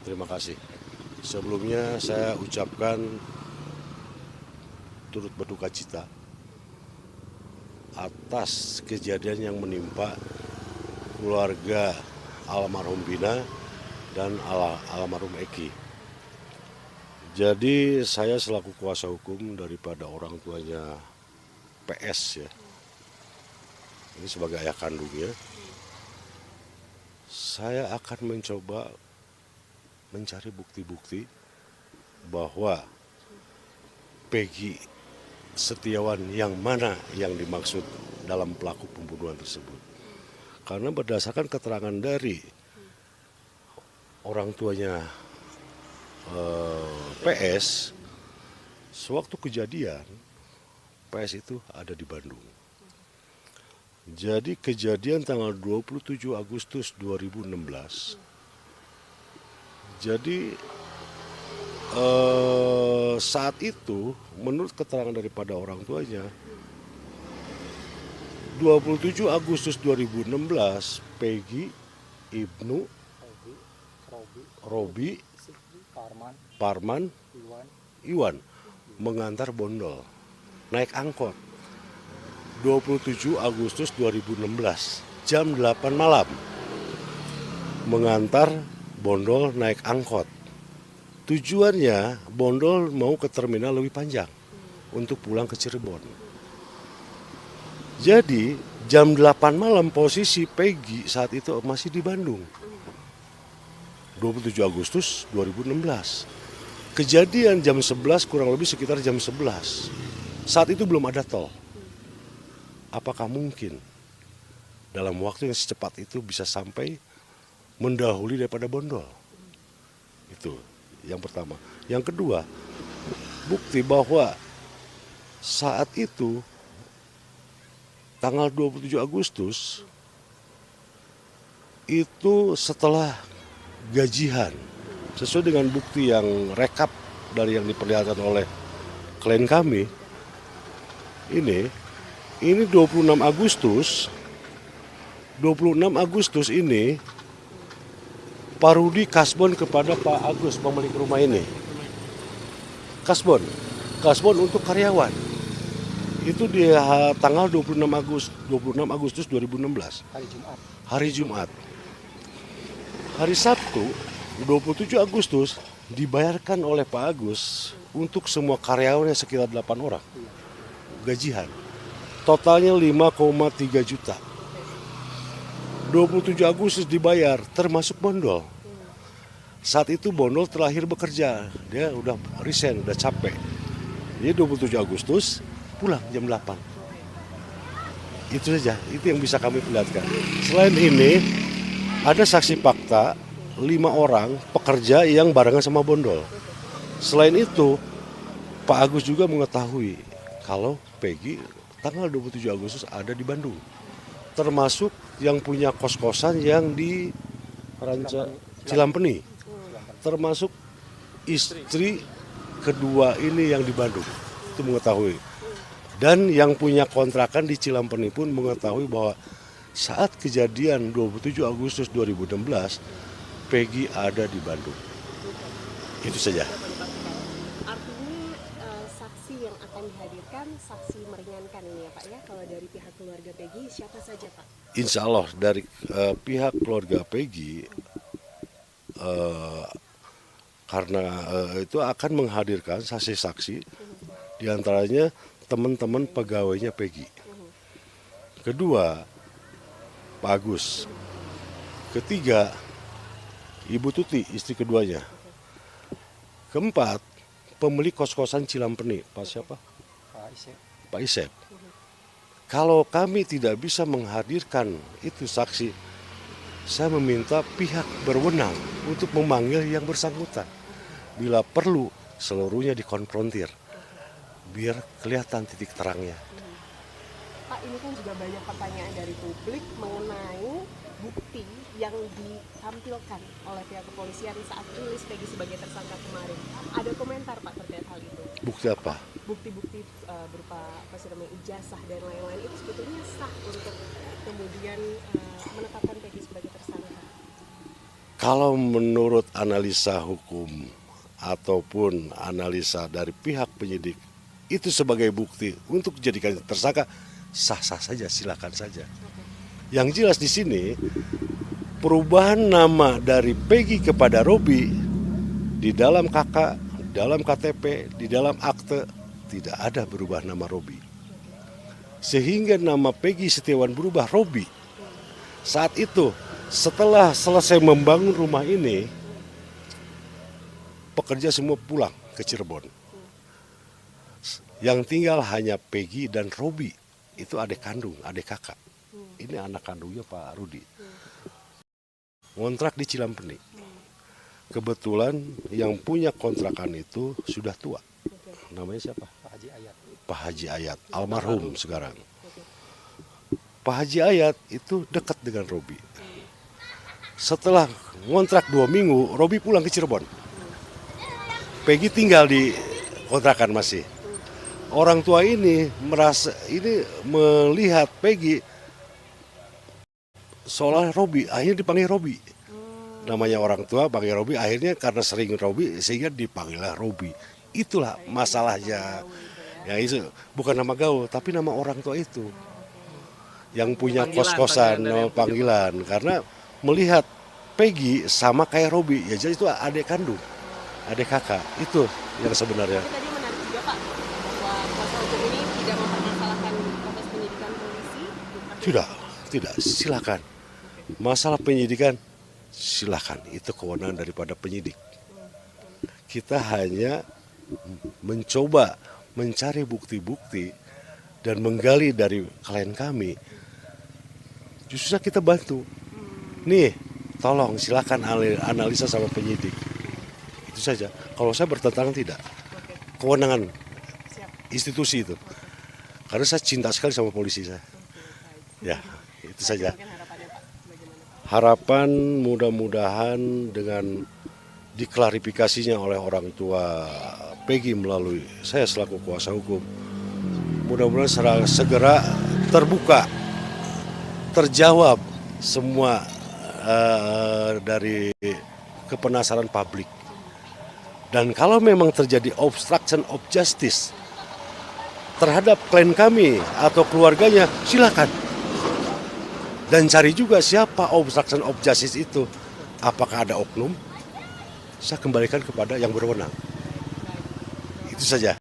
Terima kasih. Sebelumnya saya ucapkan turut berduka cita atas kejadian yang menimpa keluarga almarhum Bina dan almarhum Eki. Jadi saya selaku kuasa hukum daripada orang tuanya PS ya, ini sebagai ayah kandungnya, saya akan mencoba mencari bukti-bukti bahwa Peggy Setiawan yang mana yang dimaksud dalam pelaku pembunuhan tersebut. Karena berdasarkan keterangan dari orang tuanya PS, sewaktu kejadian PS itu ada di Bandung. Jadi kejadian tanggal 27 Agustus 2016. Jadi saat itu menurut keterangan daripada orang tuanya 27 Agustus 2016 Peggy, Ibnu, Robi, Parman, Iwan mengantar Bondol naik angkot 27 Agustus 2016 jam 8 malam mengantar Bondol naik angkot. Tujuannya Bondol mau ke terminal lebih panjang untuk pulang ke Cirebon. Jadi jam 8 malam posisi Peggy saat itu masih di Bandung. 27 Agustus 2016. Kejadian jam 11 kurang lebih sekitar jam 11. Saat itu belum ada tol. Apakah mungkin dalam waktu yang secepat itu bisa sampai mendahului daripada Bondol? Itu yang pertama. Yang kedua, bukti bahwa saat itu tanggal 27 Agustus itu setelah gajian, sesuai dengan bukti yang rekap dari yang diperlihatkan oleh klien kami, ini 26 Agustus ini Pak Rudi kasbon kepada Pak Agus pemilik rumah ini. Kasbon untuk karyawan. Itu di tanggal 26 Agustus 2016. Hari Jumat. Hari Sabtu 27 Agustus dibayarkan oleh Pak Agus untuk semua karyawannya sekitar 8 orang. Gajian. Totalnya 5,3 juta. 27 Agustus dibayar termasuk Bondol. Saat itu Bondol terakhir bekerja. Dia udah resign, udah capek. Jadi 27 Agustus pulang jam 8. Itu saja, itu yang bisa kami perlihatkan. Selain ini, ada saksi fakta 5 orang pekerja yang barengan sama Bondol. Selain itu, Pak Agus juga mengetahui kalau Peggy tanggal 27 Agustus ada di Bandung. Termasuk yang punya kos-kosan yang di Cilampeni. Termasuk istri kedua ini yang di Bandung. Itu mengetahui. Dan yang punya kontrakan di Cilampeni pun mengetahui bahwa saat kejadian 27 Agustus 2016, Peggy ada di Bandung. Itu saja. Artinya saksi yang akan dihadirkan, saksi meringankan ini ya Pak ya, kalau dari pihak keluarga Peggy siapa saja Pak? Insya Allah dari pihak keluarga Peggy, karena itu akan menghadirkan saksi-saksi, diantaranya teman-teman pegawainya Peggy. Kedua, Pak Agus. Ketiga, Ibu Tuti, istri keduanya. Keempat, pemilik kos-kosan Cilampeni, Pak siapa? Pak Isep. Kalau kami tidak bisa menghadirkan itu saksi, saya meminta pihak berwenang untuk memanggil yang bersangkutan. Bila perlu, seluruhnya dikonfrontir, biar kelihatan titik terangnya. Pak, ini kan juga banyak pertanyaan dari publik mengenai bukti yang ditampilkan oleh pihak kepolisian saat rilis Peggy sebagai tersangka kemarin. Ada komentar Pak terkait hal itu? Bukti apa? Bukti-bukti berupa ijazah dan lain-lain itu sebetulnya sah untuk kemudian menetapkan Peggy sebagai tersangka. Kalau menurut analisa hukum ataupun analisa dari pihak penyidik, itu sebagai bukti untuk dijadikan tersangka, sah-sah saja, silakan saja. Yang jelas di sini, perubahan nama dari Peggy kepada Robi di dalam KK, di dalam KTP, di dalam akte, tidak ada berubah nama Robi. Sehingga nama Peggy Setiawan berubah Robi. Saat itu, setelah selesai membangun rumah ini, pekerja semua pulang ke Cirebon. Yang tinggal hanya Peggy dan Robi. Itu adik kandung, adik kakak. Ini anak kandungnya Pak Rudi. Kontrak di Cilampeni. Kebetulan yang punya kontrakan itu sudah tua. Namanya siapa? Pak Haji Ayat, almarhum sekarang. Pak Haji Ayat itu dekat dengan Robi. Setelah ngontrak 2 minggu, Robi pulang ke Cirebon. Peggy tinggal di kontrakan masih. Orang tua ini melihat Peggy seolah Robi, akhirnya dipanggil Robi. Namanya orang tua panggil Robi, akhirnya karena sering Robi sehingga dipanggillah Robi. Itulah masalahnya. Ya itu bukan nama gaul, tapi nama orang tua itu. Yang punya kos-kosan, nama panggilan. Karena melihat Peggy sama kayak Robi, ya jadi itu adik kandung, adik kakak. Itu yang sebenarnya. Tadi menarik juga Pak, bahwa kuasa hukum ini tidak mempermasalahkan proses penyidikan polisi. Tidak, silakan. Masalah penyidikan, silakan. Itu kewenangan daripada penyidik. Kita hanya mencoba mencari bukti-bukti dan menggali dari klien kami. Justru kita bantu. Nih, tolong silakan analisa sama penyidik. Itu saja. Kalau saya bertentangan tidak. Kewenangan institusi itu. Karena saya cinta sekali sama polisi saya. Ya, itu saja. Harapan mudah-mudahan dengan diklarifikasinya oleh orang tua Peggy melalui saya selaku kuasa hukum, mudah-mudahan segera terbuka, terjawab semua dari kepenasaran publik. Dan kalau memang terjadi obstruction of justice terhadap klien kami atau keluarganya, silakan. Dan cari juga siapa obstruction of justice itu. Apakah ada oknum? Saya kembalikan kepada yang berwenang. Itu saja.